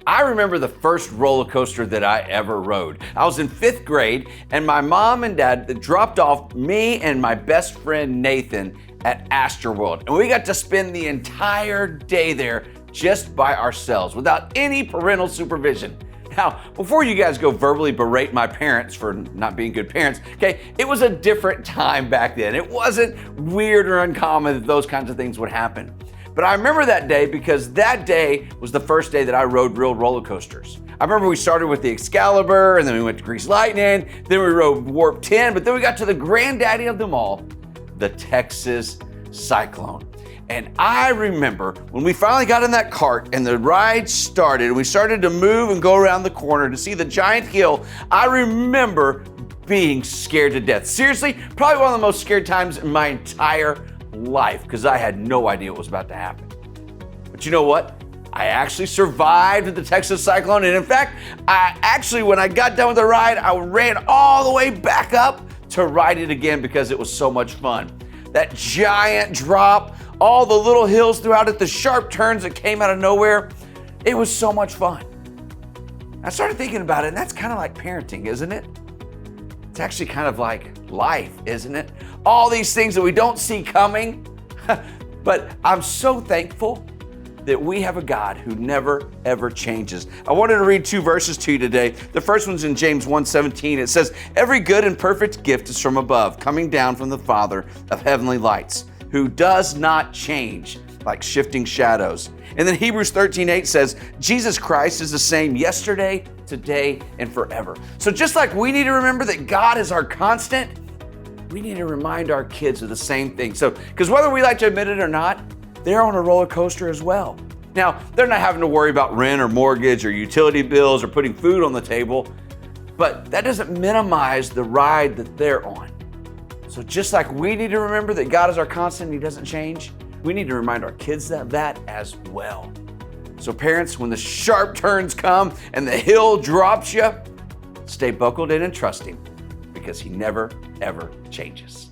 I remember the first roller coaster that I ever rode. I was in 5th grade, and my mom and dad dropped off me and my best friend Nathan at Astroworld. And we got to spend the entire day there just by ourselves without any parental supervision. Now, before you guys go verbally berate my parents for not being good parents, okay, it was a different time back then. It wasn't weird or uncommon that those kinds of things would happen. But I remember that day because that day was the first day that I rode real roller coasters. I remember we started with the Excalibur, and then we went to Grease Lightning, then we rode Warp 10, but then we got to the granddaddy of them all, the Texas Cyclone. And I remember when we finally got in that cart and the ride started and we started to move and go around the corner to see the giant hill, I remember being scared to death. Seriously, probably one of the most scared times in my entire life because I had no idea what was about to happen. But you know what? I actually survived the Texas Cyclone. And in fact, when I got done with the ride, I ran all the way back up to ride it again because it was so much fun. That giant drop, all the little hills throughout it, the sharp turns that came out of nowhere. It was so much fun. I started thinking about it, and that's kind of like parenting, isn't it? It's actually kind of like life, isn't it? All these things that we don't see coming. But I'm so thankful that we have a God who never, ever changes. I wanted to read 2 verses to you today. The first one's in James 1:17. It says, "Every good and perfect gift is from above, coming down from the Father of heavenly lights, who does not change like shifting shadows." And then Hebrews 13:8 says, "Jesus Christ is the same yesterday, today, and forever." So just like we need to remember that God is our constant, we need to remind our kids of the same thing. So, because whether we like to admit it or not, they're on a roller coaster as well. Now, they're not having to worry about rent or mortgage or utility bills or putting food on the table, but that doesn't minimize the ride that they're on. So just like we need to remember that God is our constant and He doesn't change, we need to remind our kids that as well. So parents, when the sharp turns come and the hill drops you, stay buckled in and trust Him because He never, ever changes.